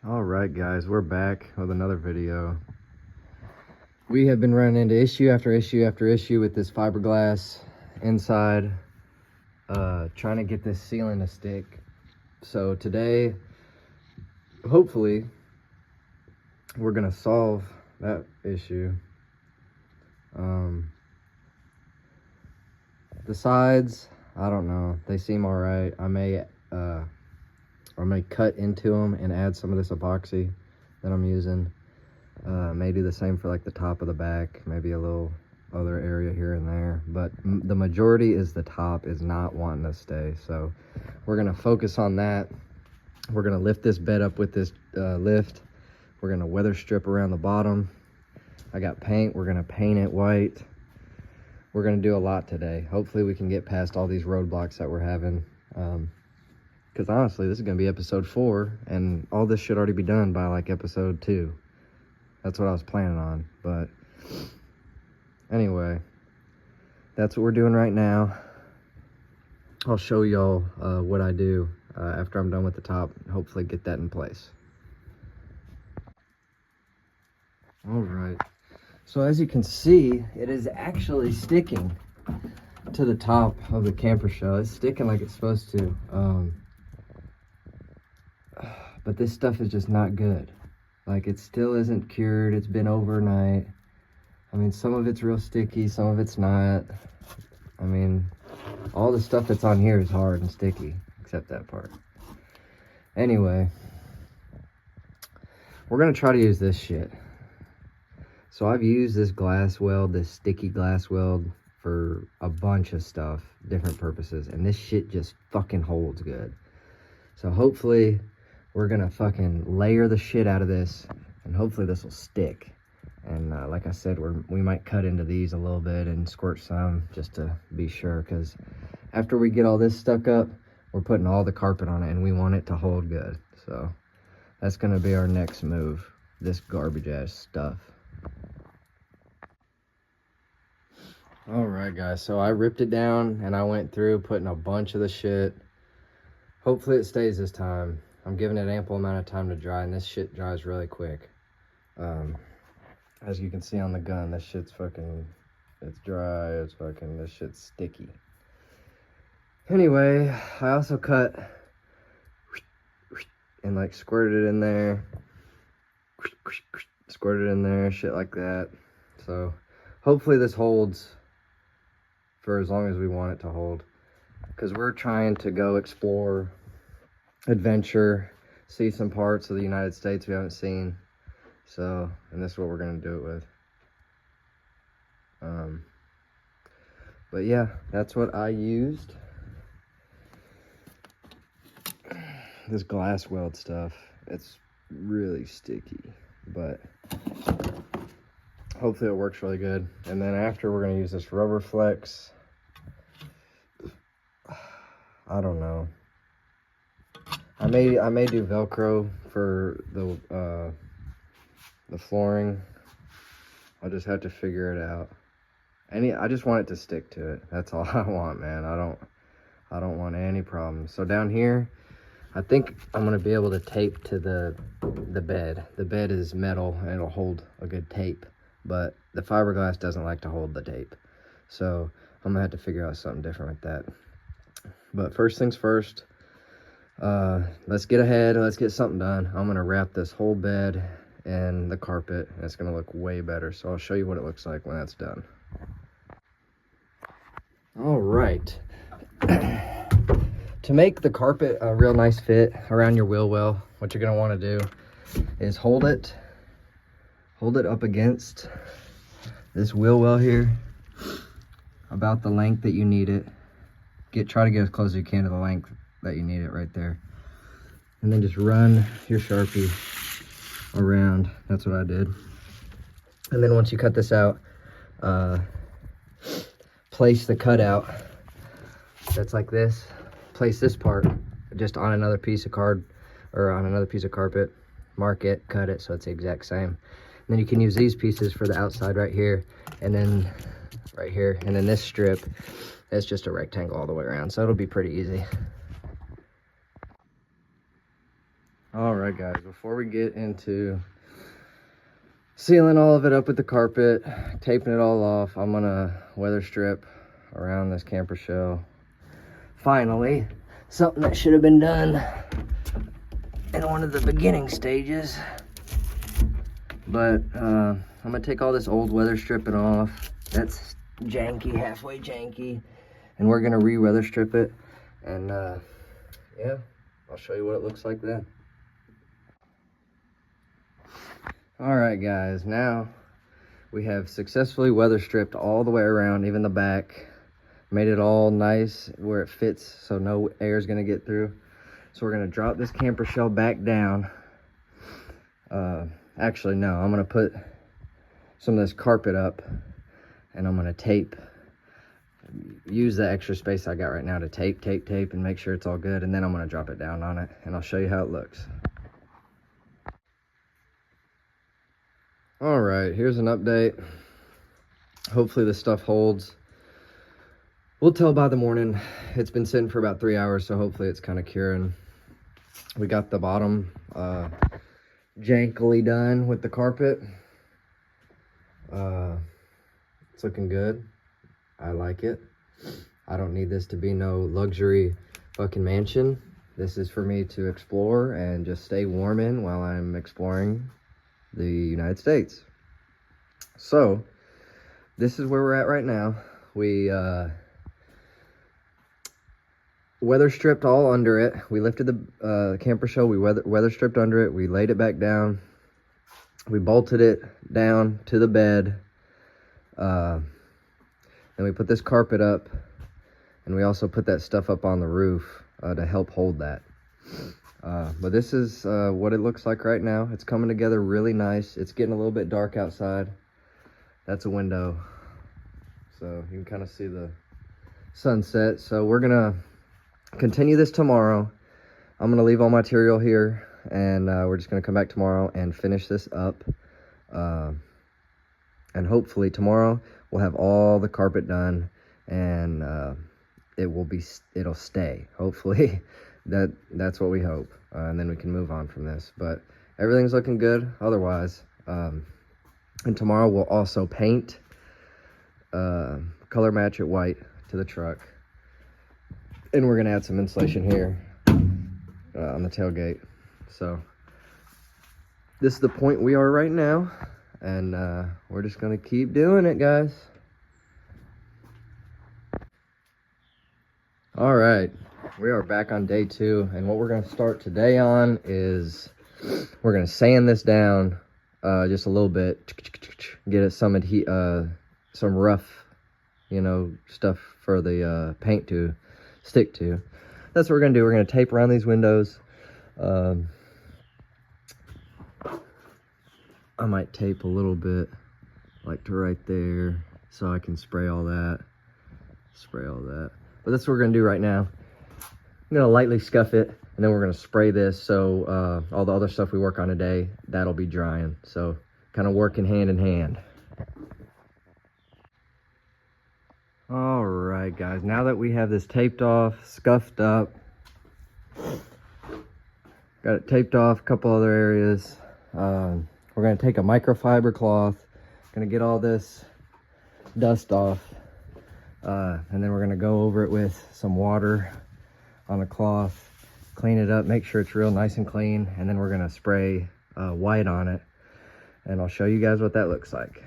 All right, guys, we're back with another video. We have been running into issue after issue after issue with this fiberglass inside, trying to get this ceiling to stick. So today, hopefully, we're gonna solve that issue. The sides, I don't know, they seem all right. I may cut into them and add some of this epoxy that I'm using. May do the same for like the top of the back, maybe a little other area here and there, but the majority is the top is not wanting to stay. So we're gonna focus on that. We're gonna lift this bed up with this lift. We're gonna weather strip around the bottom. I got paint, we're gonna paint it white. We're gonna do a lot today. Hopefully we can get past all these roadblocks that we're having. Because honestly, this is gonna be episode 4, and all this should already be done by like episode 2. That's what I was planning on, but anyway, that's what we're doing right now. I'll show y'all what I do after I'm done with the top, and hopefully get that in place. All right, so as you can see, it is actually sticking to the top of the camper shell. It's sticking like it's supposed to, but this stuff is just not good. Like, it still isn't cured. It's been overnight. I mean, some of it's real sticky, some of it's not. I mean, all the stuff that's on here is hard and sticky, except that part. Anyway, we're gonna try to use this shit. So I've used this glass weld, this sticky glass weld, for a bunch of stuff, different purposes, and this shit just fucking holds good. So hopefully we're gonna fucking layer the shit out of this, and hopefully this will stick. And like I said, we might cut into these a little bit and squirt some just to be sure, because after we get all this stuck up, we're putting all the carpet on it, and we want it to hold good. So that's gonna be our next move, this garbage ass stuff. All right, guys, so I ripped it down and I went through putting a bunch of the shit. Hopefully it stays this time. I'm giving it ample amount of time to dry, and this shit dries really quick. As you can see on the gun, this shit's fucking, it's dry, it's fucking, this shit's sticky. Anyway, I also cut and like squirted it in there, squirted it in there, shit like that. So hopefully this holds for as long as we want it to hold, because we're trying to go explore, adventure, see some parts of the United States we haven't seen. So, and this is what we're gonna do it with. But yeah, that's what I used. This glass weld stuff, it's really sticky, but hopefully it works really good. And then after, we're gonna use this rubber flex. I don't know. I may do Velcro for the flooring. I'll just have to figure it out. I just want it to stick to it. That's all I want, man. I don't want any problems. So down here, I think I'm gonna be able to tape to the bed. The bed is metal and it'll hold a good tape, but the fiberglass doesn't like to hold the tape. So I'm gonna have to figure out something different with that. But first things first, let's get ahead, let's get something done. I'm gonna wrap this whole bed in the carpet, and it's gonna look way better. So I'll show you what it looks like when that's done. All right. To make the carpet a real nice fit around your wheel well, what you're gonna wanna do is hold it up against this wheel well here, about the length that you need it. Try to get as close as you can to the length that you need it right there. And then just run your Sharpie around. That's what I did. And then once you cut this out, place the cutout that's like this. Place this part just on another piece of card, or on another piece of carpet. Mark it, cut it so it's the exact same. And then you can use these pieces for the outside right here, and then right here, and then this strip, it's just a rectangle all the way around, so it'll be pretty easy. All right, guys, before we get into sealing all of it up with the carpet, taping it all off, I'm gonna weather strip around this camper shell. Finally, something that should have been done in one of the beginning stages. But I'm gonna take all this old weather stripping off. That's janky, halfway janky. And we're gonna re-weather strip it. And yeah, I'll show you what it looks like then. All right, guys, now we have successfully weather stripped all the way around, even the back. Made it all nice where it fits so no air is gonna get through. So we're gonna drop this camper shell back down. Actually, no, I'm gonna put some of this carpet up and I'm gonna use the extra space I got right now to tape and make sure it's all good. And then I'm gonna drop it down on it and I'll show you how it looks. All right, here's an update. Hopefully this stuff holds. We'll tell by the morning. It's been sitting for about 3 hours, so hopefully it's kind of curing. We got the bottom jankily done with the carpet. It's looking good. I like it. I don't need this to be no luxury fucking mansion. This is for me to explore and just stay warm in while I'm exploring the United States. So this is where we're at right now. We weather stripped all under it. We lifted the camper shell, we weather stripped under it, we laid it back down, we bolted it down to the bed, then we put this carpet up, and we also put that stuff up on the roof to help hold that. But this is what it looks like right now. It's coming together really nice. It's getting a little bit dark outside. That's a window, so you can kind of see the sunset. So we're gonna continue this tomorrow. I'm gonna leave all my material here, and we're just gonna come back tomorrow and finish this up. And hopefully tomorrow we'll have all the carpet done, and it'll stay. Hopefully, that's what we hope, and then we can move on from this. But everything's looking good otherwise. And tomorrow we'll also paint, color match it white to the truck. And we're gonna add some insulation here on the tailgate. So this is the point we are right now, and we're just gonna keep doing it, guys. All right, we are back on day 2, and what we're gonna start today on is we're gonna sand this down just a little bit, get it some rough, stuff for the paint to stick to. That's what we're gonna do. We're gonna tape around these windows. I might tape a little bit, like to right there, so I can spray all that. But that's what we're gonna do right now. I'm gonna lightly scuff it, and then we're gonna spray this, so all the other stuff we work on today, that'll be drying. So kind of working hand in hand. All right, guys, now that we have this taped off, scuffed up, got it taped off, a couple other areas, we're gonna take a microfiber cloth, gonna get all this dust off, and then we're gonna go over it with some water on a cloth, clean it up, make sure it's real nice and clean, and then we're gonna spray white on it, and I'll show you guys what that looks like.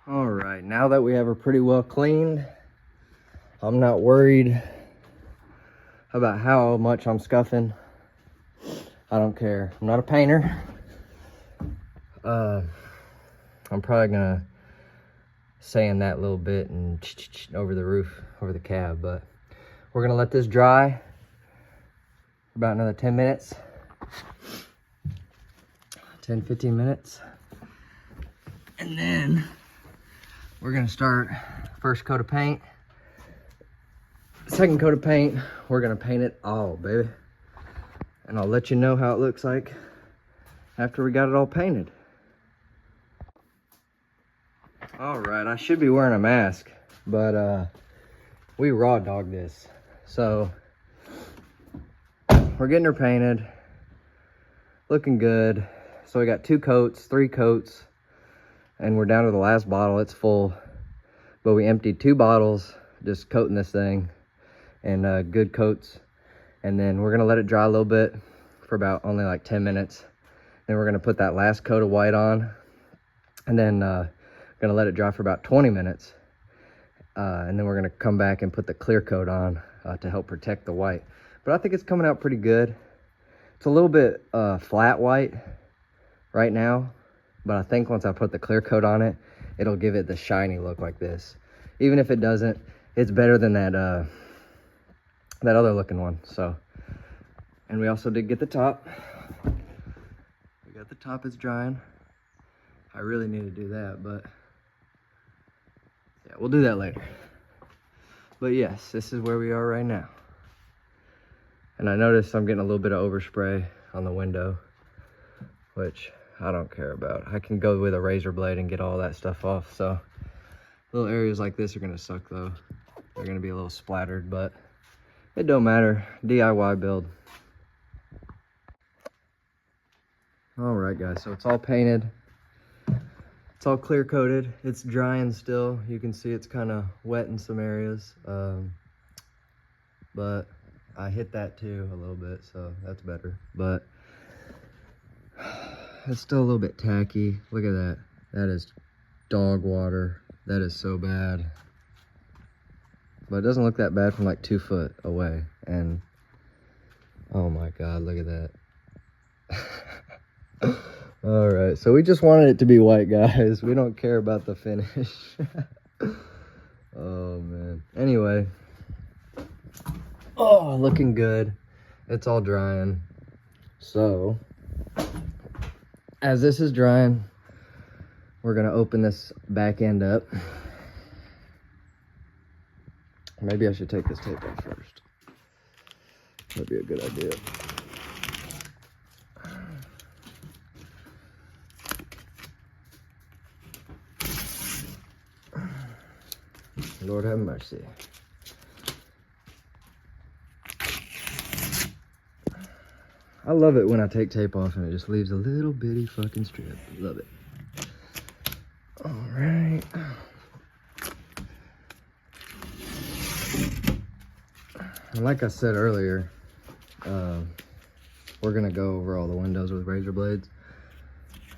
All right, now that we have her pretty well cleaned, I'm not worried about how much I'm scuffing. I don't care. I'm not a painter. I'm probably gonna sand that a little bit and over the roof, over the cab, but we're gonna let this dry for about another 10 minutes. 10-15 minutes. And then we're gonna start first coat of paint, second coat of paint. We're gonna paint it all, baby. And I'll let you know how it looks like after we got it all painted. All right, I should be wearing a mask, but we raw dogged this. So we're getting her painted. Looking good. So we got 2 coats, 3 coats, and we're down to the last bottle. It's full, but we emptied 2 bottles, just coating this thing, and good coats. And then we're gonna let it dry a little bit for about only like 10 minutes. Then we're gonna put that last coat of white on, and then gonna let it dry for about 20 minutes. And then we're gonna come back and put the clear coat on to help protect the white. But I think it's coming out pretty good. It's a little bit flat white right now, but I think once I put the clear coat on it, it'll give it the shiny look like this. Even if it doesn't, it's better than that that other looking one. So, and we also did get the top. We got the top is drying. I really need to do that, but yeah, we'll do that later. But yes, this is where we are right now. And I noticed I'm getting a little bit of overspray on the window, which I don't care about. I can go with a razor blade and get all that stuff off. So little areas like this are gonna suck though. They're gonna be a little splattered, but it don't matter. DIY build. All right, guys, so it's all painted. It's all clear coated. It's drying still. You can see it's kind of wet in some areas, but I hit that too a little bit, so that's better. But it's still a little bit tacky. Look at that. That is dog water. That is so bad. But it doesn't look that bad from like 2 foot away. And oh my God, look at that. All right, so we just wanted it to be white, guys. We don't care about the finish. Oh man. Anyway. Oh, looking good. It's all drying. So, as this is drying, we're gonna open this back end up. Maybe I should take this tape off first. That'd be a good idea. Lord have mercy. I love it when I take tape off and it just leaves a little bitty fucking strip. Love it. All right. And like I said earlier, we're gonna go over all the windows with razor blades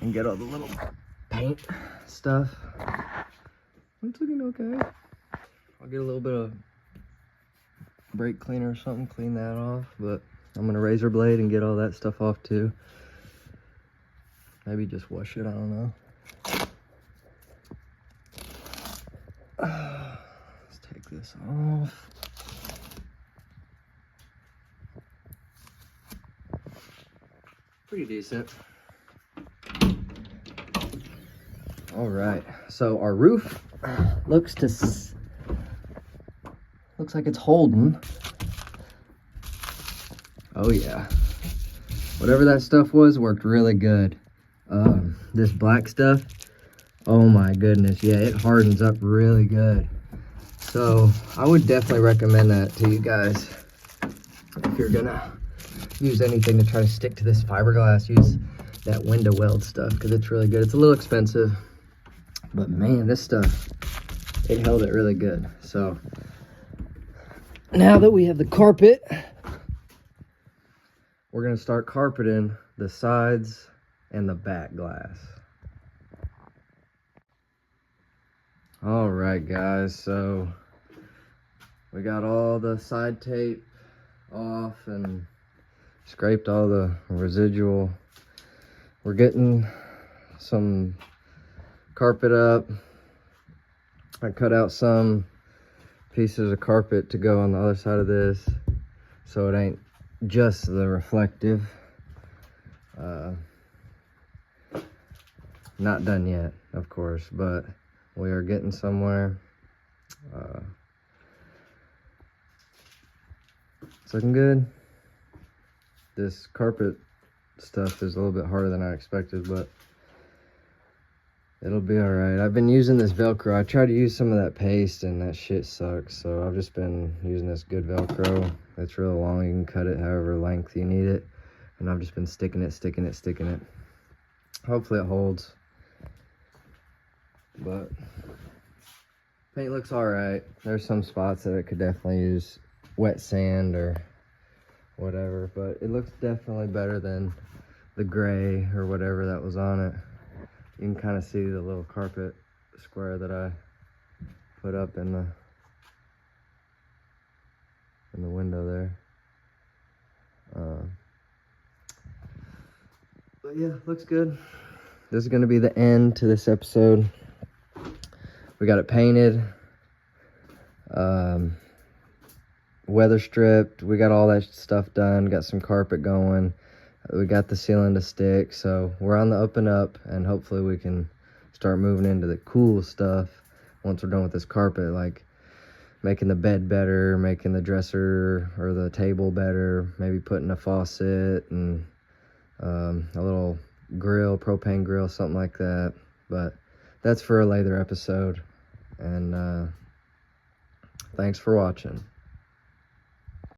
and get all the little paint stuff. It's looking okay. I'll get a little bit of brake cleaner or something, clean that off, but I'm gonna razor blade and get all that stuff off too. Maybe just wash it, I don't know. Let's take this off. Pretty decent. All right, so our roof looks like it's holding. Oh yeah, whatever that stuff was worked really good. This black stuff, oh my goodness, yeah, it hardens up really good. So I would definitely recommend that to you guys. If you're gonna use anything to try to stick to this fiberglass, use that window weld stuff because it's really good. It's a little expensive, but man, this stuff, it held it really good. So now that we have the carpet, we're gonna start carpeting the sides and the back glass. All right, guys, so we got all the side tape off and scraped all the residual. We're getting some carpet up. I cut out some pieces of carpet to go on the other side of this, so it ain't just the reflective. Not done yet, of course, but we are getting somewhere. It's looking good. This carpet stuff is a little bit harder than I expected, but It'll be all right. I've been using this Velcro. I tried to use some of that paste and that shit sucks. So I've just been using this good Velcro. It's really long. You can cut it however length you need it. And I've just been sticking it. Hopefully it holds. But paint looks all right. There's some spots that it could definitely use wet sand or whatever. But it looks definitely better than the gray or whatever that was on it. You can kind of see the little carpet square that I put up in the window there. But yeah, looks good. This is going to be the end to this episode. We got it painted, weather stripped. We got all that stuff done. Got some carpet going. We got the ceiling to stick, so we're on the up and up, and hopefully we can start moving into the cool stuff once we're done with this carpet, like making the bed better, making the dresser or the table better, maybe putting a faucet and a little grill, propane grill, something like that. But that's for a later episode, and thanks for watching.